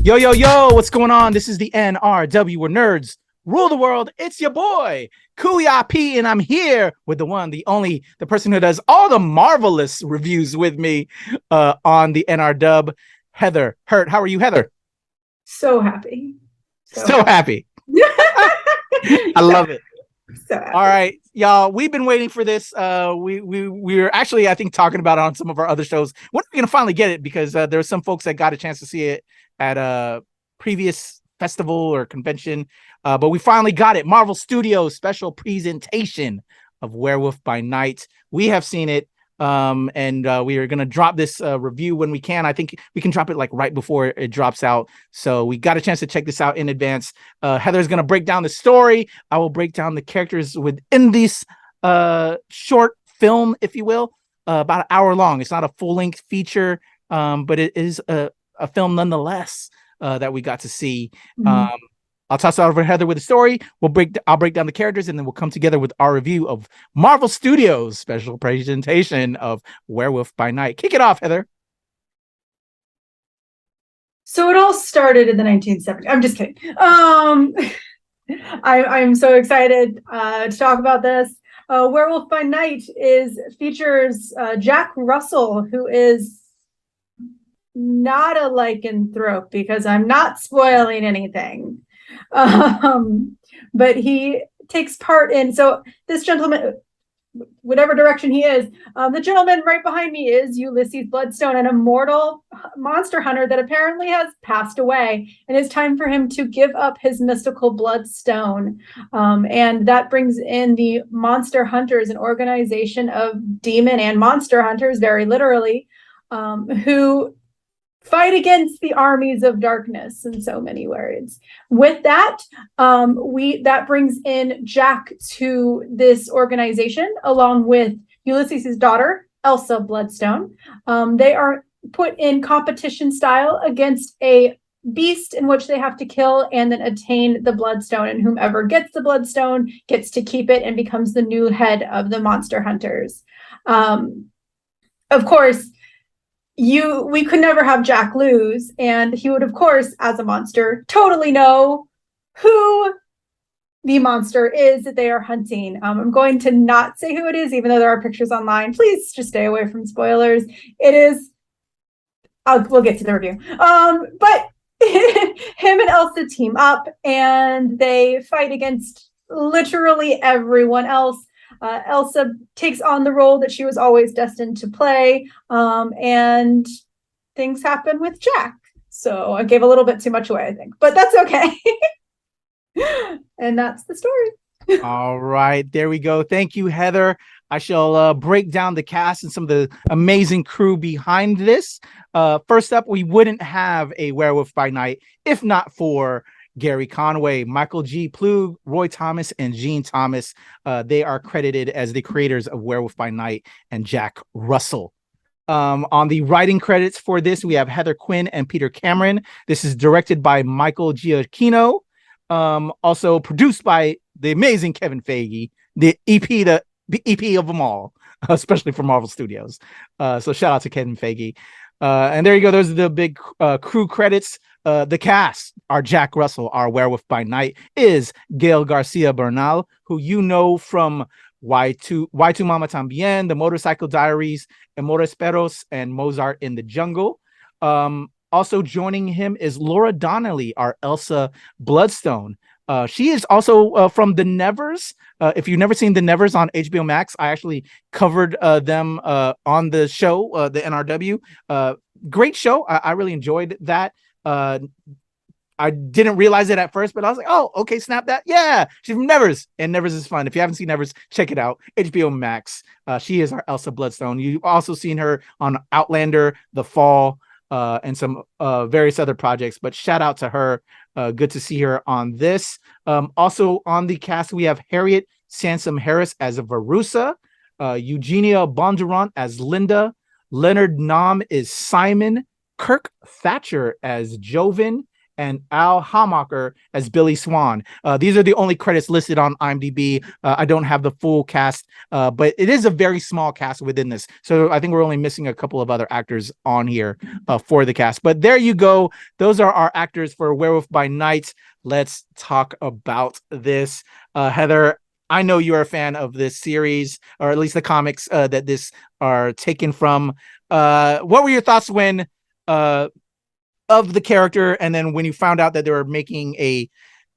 Yo, yo, yo, what's going on? This is the NRW, where nerds rule the world. It's your boy, Kuya P, and I'm here with the one, the only, the person who does all the marvelous reviews with me on the NRW, Heather Hurt. How are you, Heather? So happy. So happy. I love it. So happy. All right, y'all. We've been waiting for this. We were actually, I think, talking about it on some of our other shows. When are we gonna finally get it? Because there were some folks that got a chance to see it at a previous festival or convention, but we finally got it. Marvel Studios special presentation of Werewolf by Night. We have seen it, and we are gonna drop this review when we can. I think we can drop it like right before it drops out, so we got a chance to check this out in advance. Heather's gonna break down the story. I will break down the characters within this short film, if you will, about an hour long. It's not a full-length feature, but it is a film nonetheless that we got to see. Mhm. I'll toss it over to Heather with the story. I'll break down the characters, and then we'll come together with our review of Marvel Studios' special presentation of Werewolf by Night. Kick it off, Heather. So it all started in the 1970s. I'm just kidding. I'm so excited to talk about this. Werewolf by Night features Jack Russell, who is not a lycanthrope, because I'm not spoiling anything. But he takes part in, so this gentleman, whatever direction he is, the gentleman right behind me is Ulysses Bloodstone, an immortal monster hunter that apparently has passed away, and it's time for him to give up his mystical bloodstone. And that brings in the Monster Hunters, an organization of demon and monster hunters, very literally, who fight against the armies of darkness, in so many words. With that, that brings in Jack to this organization, along with Ulysses' daughter, Elsa Bloodstone. They are put in competition style against a beast in which they have to kill and then attain the bloodstone, and whomever gets the bloodstone gets to keep it and becomes the new head of the monster hunters. Of course, we could never have Jack lose, and he would, of course, as a monster, totally know who the monster is that they are hunting. I'm going to not say who it is, even though there are pictures online. Please just stay away from spoilers. It is, we'll get to the review. But him and Elsa team up, and they fight against literally everyone else. Elsa takes on the role that she was always destined to play, and things happen with Jack. So I gave a little bit too much away, I think, but that's okay. And that's the story. All right, there we go. Thank you, Heather. I shall break down the cast and some of the amazing crew behind this. First up, we wouldn't have a Werewolf by Night if not for Gary Conway, Michael G. Plug, Roy Thomas, and Gene Thomas. They are credited as the creators of Werewolf by Night, and Jack Russell. On the writing credits for this, we have Heather Quinn and Peter Cameron. This is directed by Michael Giacchino. Also produced by the amazing Kevin Feige, the EP of them all, especially for Marvel Studios. So shout out to Kevin Feige. And there you go. Those are the big crew credits. The cast are Jack Russell. Our Werewolf by Night is Gail Garcia Bernal, who you know from Y2 Mama Tambien, The Motorcycle Diaries, Amores Perros, and Mozart in the Jungle. Also joining him is Laura Donnelly, our Elsa Bloodstone. She is also from The Nevers. If you've never seen The Nevers on HBO Max, I actually covered them on the show, the NRW. Great show. I really enjoyed that. I didn't realize it at first, but I was like, oh, okay, snap that. Yeah, she's from Nevers, and Nevers is fun. If you haven't seen Nevers, check it out. HBO Max. She is our Elsa Bloodstone. You've also seen her on Outlander, The Fall, and some various other projects, but shout out to her. Good to see her on this. Also on the cast, we have Harriet Sansom Harris as Verusa, Eugenia Bondurant as Linda, Leonard Nam is Simon, Kirk Thatcher as Joven, and Al Hamacher as Billy Swan. These are the only credits listed on IMDb. I don't have the full cast, but it is a very small cast within this. So I think we're only missing a couple of other actors on here for the cast. But there you go. Those are our actors for Werewolf by Night. Let's talk about this. Heather, I know you're a fan of this series, or at least the comics that this are taken from. What were your thoughts when of the character, and then when you found out that they were making a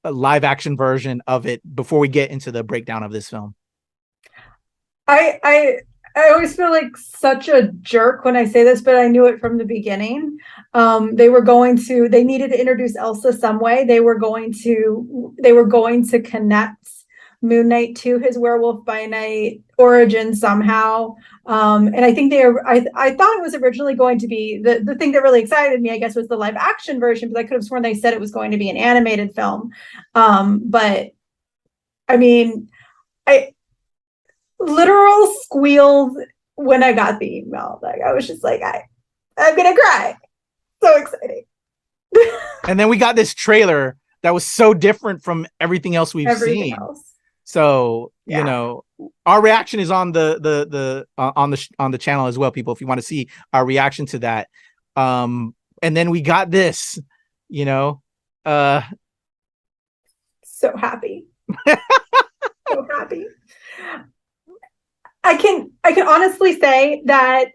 live action version of it, before we get into the breakdown of this film? I always feel like such a jerk when I say this, but I knew it from the beginning. They needed to introduce Elsa some way. They were going to connect Moon Knight to his Werewolf by Night origin somehow. And I think I thought it was originally going to be the thing that really excited me, I guess, was the live action version, because I could have sworn they said it was going to be an animated film. But I mean, I literal squealed when I got the email. Like, I was just like, I'm gonna cry. So exciting. And then we got this trailer that was so different from everything else we've seen. So, you know, our reaction is on the on the channel as well, people, if you want to see our reaction to that. And then we got this, you know, so happy. So happy. I can honestly say that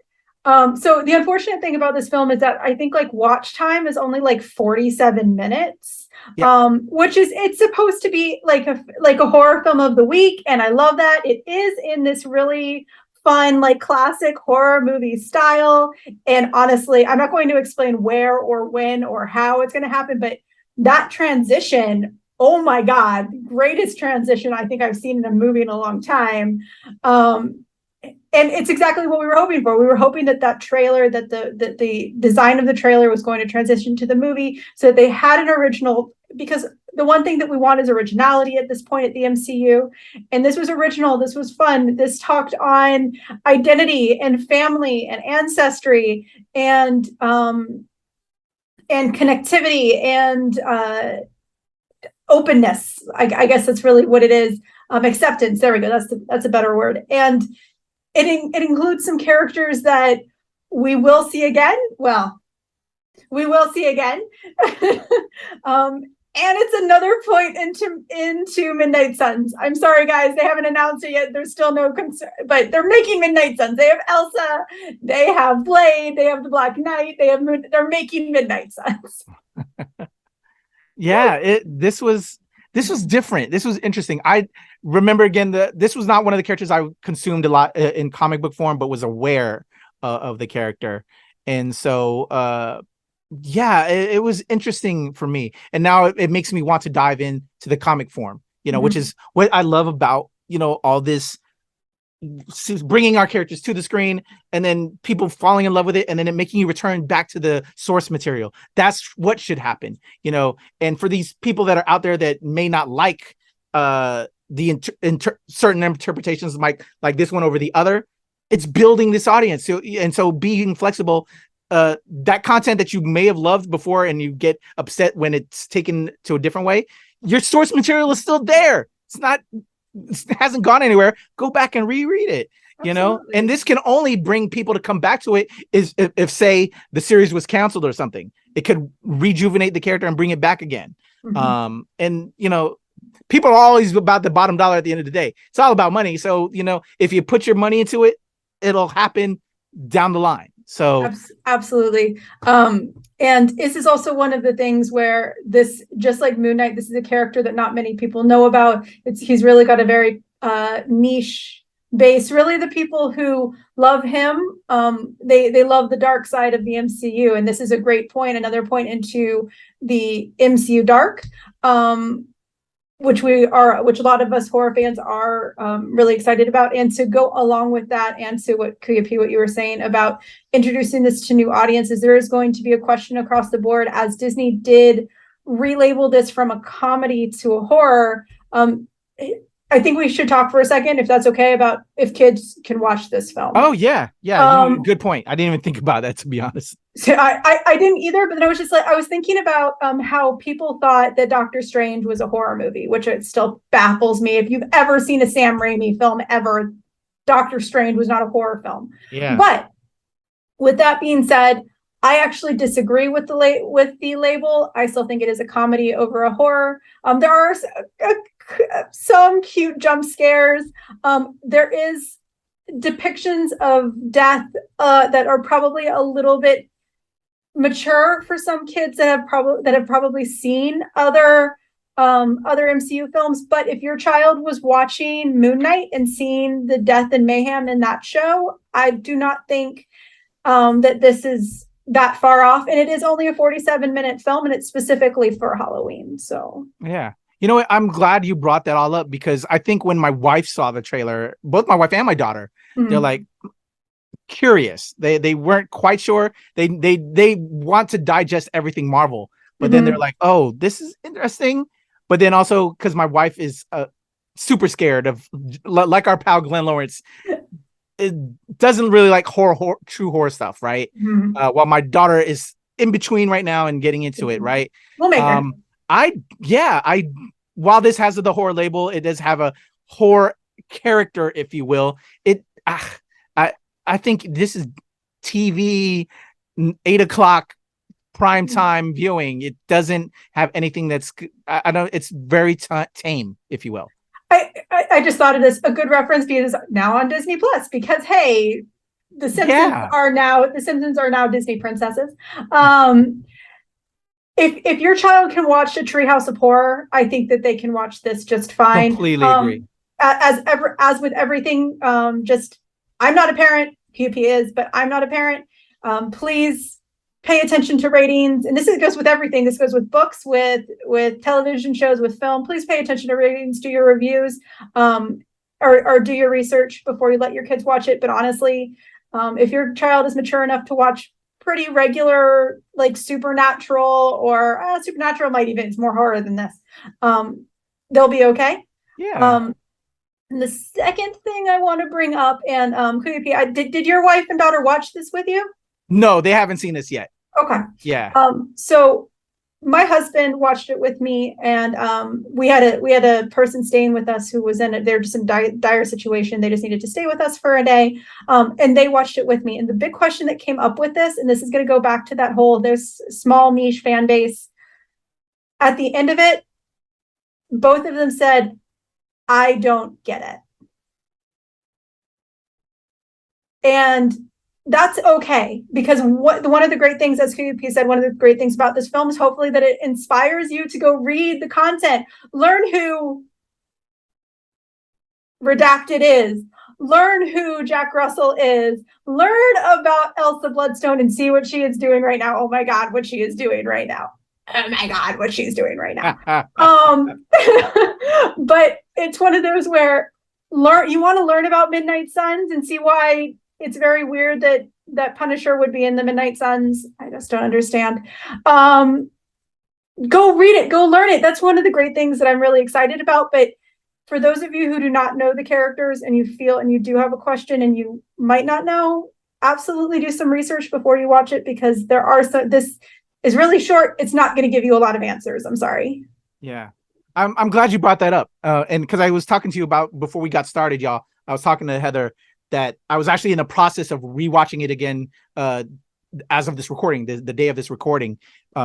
so the unfortunate thing about this film is that I think like watch time is only like 47 minutes. Which is, it's supposed to be like a horror film of the week, and I love that. It is in this really fun, like classic horror movie style. And honestly, I'm not going to explain where or when or how it's going to happen, but that transition, oh my God, greatest transition I think I've seen in a movie in a long time. And it's exactly what we were hoping for. We were hoping that trailer, that the design of the trailer was going to transition to the movie, so that they had an original, because the one thing that we want is originality at this point at the MCU. And this was original. This was fun. This talked on identity and family and ancestry and connectivity and openness. I guess that's really what it is. Acceptance. There we go. That's a better word. And it includes some characters that we will see again. Well, we will see again. And it's another point into Midnight Suns. I'm sorry, guys, they haven't announced it yet. There's still no concern, but they're making Midnight Suns. They have Elsa, they have Blade, they have the Black Knight, they're making Midnight Suns. Yeah, this was different. This was interesting. I remember again this was not one of the characters I consumed a lot in comic book form, but was aware of the character, and so yeah, it was interesting for me. And now it makes me want to dive into the comic form, you know, which is what I love about, you know, all this, bringing our characters to the screen and then people falling in love with it, and then it making you return back to the source material. That's what should happen, you know. And for these people that are out there that may not like certain interpretations, like this one over the other, it's building this audience. So being flexible, that content that you may have loved before and you get upset when it's taken to a different way, your source material is still there. It hasn't gone anywhere. Go back and reread it. You know, and this can only bring people to come back to it is if say the series was canceled or something. It could rejuvenate the character and bring it back again. And you know, people are always about the bottom dollar at the end of the day. It's all about money. So, you know, if you put your money into it, it'll happen down the line. So absolutely. And this is also one of the things where this, just like Moon Knight, this is a character that not many people know about. He's really got a very niche base. Really, the people who love him, they love the dark side of the MCU, and this is a great point, another point into the MCU Dark, which a lot of us horror fans are really excited about. And to go along with that, and to what you were saying about introducing this to new audiences, there is going to be a question across the board, as Disney did relabel this from a comedy to a horror. I think we should talk for a second, if that's okay, about if kids can watch this film. Oh yeah. Good point. I didn't even think about that, to be honest. So I didn't either, but then I was just like, I was thinking about how people thought that Doctor Strange was a horror movie, which it still baffles me. If you've ever seen a Sam Raimi film ever, Doctor Strange was not a horror film. Yeah. But with that being said, I actually disagree with the label. I still think it is a comedy over a horror. There are some cute jump scares. There is depictions of death that are probably a little bit mature for some kids that have probably seen other MCU films. But if your child was watching Moon Knight and seeing the death and mayhem in that show, I do not think that this is that far off. And it is only a 47-minute film, and it's specifically for Halloween. So Yeah. You know what? I'm glad you brought that all up, because I think when my wife saw the trailer, both my wife and my daughter, they're like curious. They weren't quite sure. They want to digest everything Marvel, but then they're like, oh, this is interesting. But then also, because my wife is super scared of, like our pal Glenn Lawrence, it doesn't really like true horror stuff, right? While my daughter is in between right now and getting into it, right? We'll make her. While this has the horror label, it does have a horror character, if you will. I think this is TV 8 o'clock prime time viewing. It doesn't have anything that's, I don't, it's very tame, if you will. I just thought of this, a good reference, because it's now on Disney Plus, because hey, the Simpsons are now Disney princesses. If your child can watch a Treehouse of Horror, I think that they can watch this just fine. Completely agree. As with everything, just, I'm not a parent, PUP is, but I'm not a parent. Please pay attention to ratings. And this goes with everything. This goes with books, with television shows, with film. Please pay attention to ratings, do your reviews, or do your research before you let your kids watch it. But honestly, if your child is mature enough to watch pretty regular, like Supernatural, or Supernatural might even, it's more horror than this, they'll be okay. Yeah. And the second thing I want to bring up, and did your wife and daughter watch this with you? No, they haven't seen this yet. Okay. Yeah. So my husband watched it with me, and we had a person staying with us who was they're just in dire situation. They just needed to stay with us for a day, and they watched it with me. And the big question that came up with this, and this is going to go back to that whole, there's small niche fan base. At the end of it, both of them said, I don't get it. And that's okay, because one of the great things, as QUP said, one of the great things about this film is hopefully that it inspires you to go read the content, learn who Redacted is, learn who Jack Russell is, learn about Elsa Bloodstone and see what she is doing right now. Oh my God, what she is doing right now. Oh my God, what she's doing right now. But it's one of those where you want to learn about Midnight Suns and see why it's very weird that Punisher would be in the Midnight Suns. I just don't understand. Go read it, go learn it. That's one of the great things that I'm really excited about. But for those of you who do not know the characters, and you do have a question and you might not know, absolutely do some research before you watch it, because this is really short. It's not going to give you a lot of answers. I'm sorry. Yeah. I'm glad you brought that up. And because I was talking to you about, before we got started, y'all, I was talking to Heather that I was actually in the process of rewatching it again as of this recording, the day of this recording,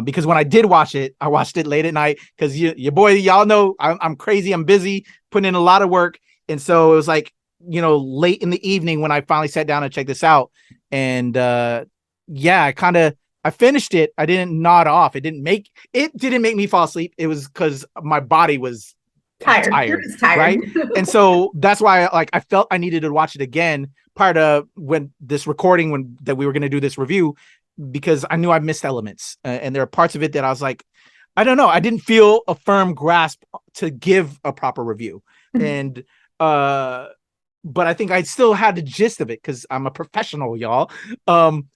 because when I did watch it, I watched it late at night, because your boy, y'all know I'm crazy. I'm busy, putting in a lot of work. And so it was like, late in the evening when I finally sat down and checked this out. And I finished it. I didn't nod off. It didn't make me fall asleep. It was because my body was tired, right? And so that's why I felt I needed to watch it again prior to that we were going to do this review, because I knew I missed elements, and there are parts of it that I was like, I don't know, I didn't feel a firm grasp to give a proper review. And but I think I still had the gist of it, because I'm a professional, y'all. I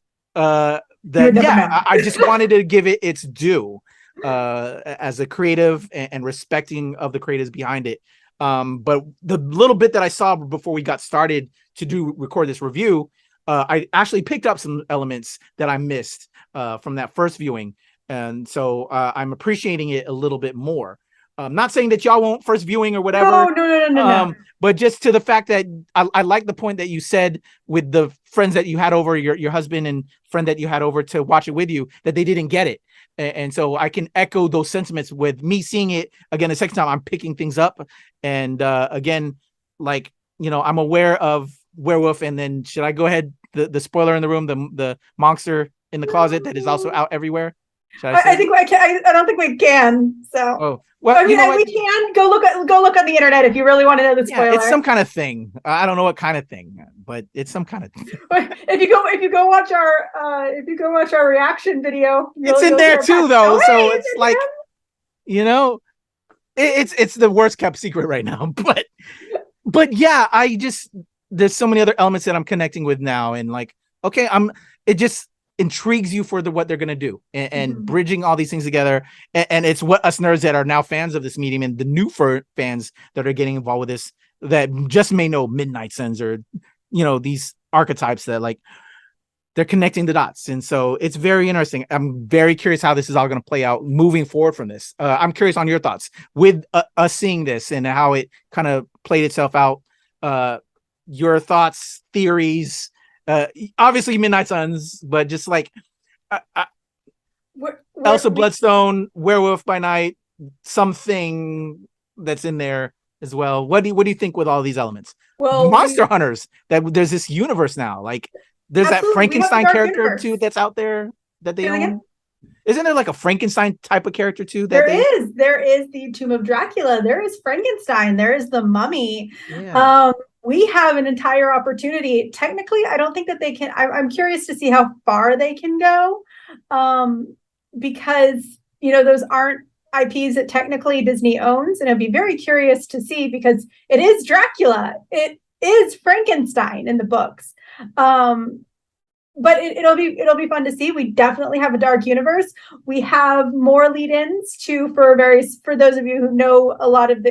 just wanted to give it its due as a creative, and respecting of the creators behind it. But the little bit that I saw before we got started to record this review, I actually picked up some elements that I missed from that first viewing, and so I'm appreciating it a little bit more. Not saying that y'all won't first viewing or whatever. No. But just to the fact that I like the point that you said with the friends that you had over, your husband and friend that you had over to watch it with you, that they didn't get it. And so I can echo those sentiments with me seeing it again the second time. I'm picking things up. And again, like, I'm aware of Werewolf. And then should I go ahead? The spoiler in the room, the monster in the closet that is also out everywhere. I think I can. I don't think we can. So. Oh, well, I mean, we can go look on the internet if you really want to know the spoiler. Yeah, it's some kind of thing. I don't know what kind of thing, but it's some kind of thing. If you go watch our reaction video, it's in there too, though. So it's like, it's the worst kept secret right now. But yeah, there's so many other elements that I'm connecting with now, and like, okay, it just intrigues you for what they're going to do and bridging all these things together. And it's what us nerds that are now fans of this medium and the new fans that are getting involved with this, that just may know Midnight Suns or, these archetypes that like they're connecting the dots. And so it's very interesting. I'm very curious how this is all going to play out moving forward from this. I'm curious on your thoughts with us seeing this and how it kind of played itself out. Your thoughts, theories, obviously Midnight Suns, but just like Elsa Bloodstone, Werewolf by Night, something that's in there as well. What do you think with all these elements? Well, Monster Hunters, that there's this universe now. Like there's that Frankenstein character universe too that's out there that they own. Again? Isn't there like a Frankenstein type of character too? There is the Tomb of Dracula. There is Frankenstein. There is the Mummy. Yeah. We have an entire opportunity. Technically, I don't think that they can. I'm curious to see how far they can go, because those aren't IPs that technically Disney owns, and I'd be very curious to see, because it is Dracula, it is Frankenstein in the books, but it'll be fun to see. We definitely have a dark universe. We have more lead-ins too for those of you who know a lot of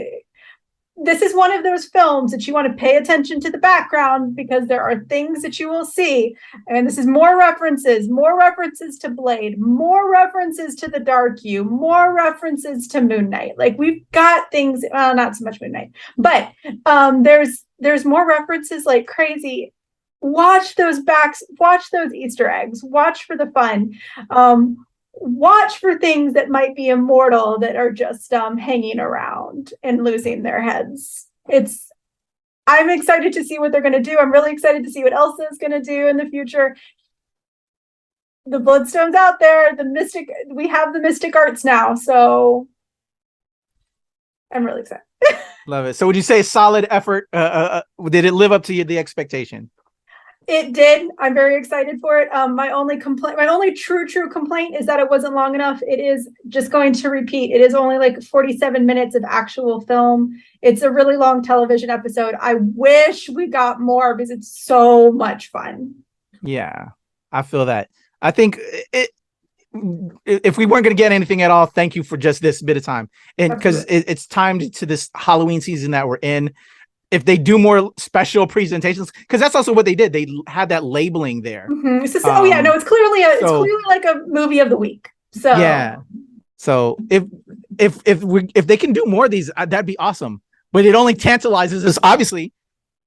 this is one of those films that you want to pay attention to the background, because there are things that you will see. And this is more references to Blade, more references to the Dark U, more references to Moon Knight. Like we've got things, not so much Moon Knight, but there's more references like crazy. Watch those Easter eggs, watch for the fun. Watch for things that might be immortal that are just hanging around and losing their heads. I'm excited to see what they're going to do. I'm really excited to see what Elsa is going to do in the future. The Bloodstone's out there. We have the mystic arts now, so I'm really excited. Love it. So would you say solid effort? Did it live up to the expectation? It did. I'm very excited for it. My only true complaint is that it wasn't long enough. It is just going to repeat. It is only like 47 minutes of actual film. It's a really long television episode. I wish we got more, because it's so much fun. Yeah, I feel that. I think if we weren't going to get anything at all, thank you for just this bit of time. And because it's timed to this Halloween season that we're in. If they do more special presentations, because that's also what they did. They had that labeling there. Mm-hmm. It's clearly like a movie of the week. So yeah. So if they can do more of these, that'd be awesome. But it only tantalizes us, obviously,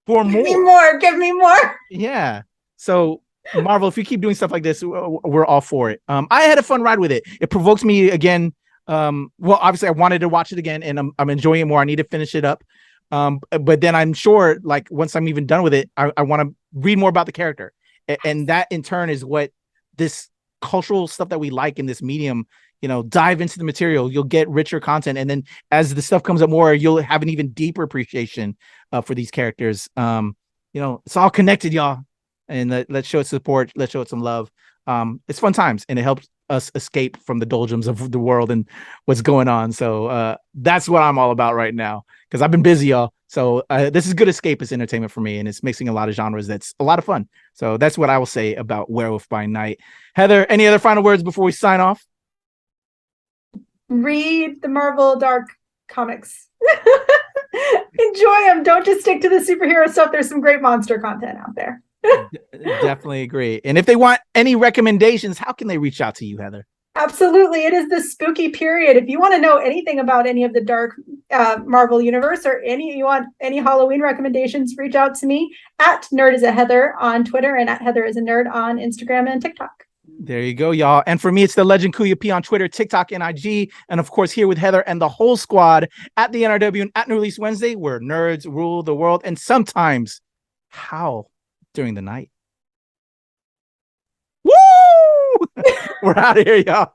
for more. Give me more. Yeah. So Marvel, if you keep doing stuff like this, we're all for it. I had a fun ride with it. It provokes me again. Well, obviously, I wanted to watch it again, and I'm enjoying it more. I need to finish it up. But then I'm sure, like, once I'm even done with it, I want to read more about the character, and that in turn is what this cultural stuff that we like in this medium. Dive into the material, you'll get richer content, and then as the stuff comes up more, you'll have an even deeper appreciation for these characters. It's all connected, y'all, and let's show it support. Let's show it some love. It's fun times, and it helps us escape from the doldrums of the world and what's going on. So that's what I'm all about right now, because I've been busy, y'all. So this is good escapist entertainment for me, and it's mixing a lot of genres. That's a lot of fun. So that's what I will say about Werewolf by Night. Heather, any other final words before we sign off? Read the Marvel Dark comics. Enjoy them. Don't just stick to the superhero stuff. There's some great monster content out there. Definitely agree. And if they want any recommendations, how can they reach out to you, Heather? Absolutely. It is the spooky period. If you want to know anything about any of the dark Marvel universe or you want any Halloween recommendations, reach out to me at Nerd is a Heather on Twitter and at Heather is a Nerd on Instagram and TikTok. There you go, y'all. And for me, it's the Legend Kuya P on Twitter, TikTok, and IG. And of course, here with Heather and the whole squad at the NRW and at New Release Wednesday, where nerds rule the world and sometimes howl during the night. Woo! We're out of here, y'all.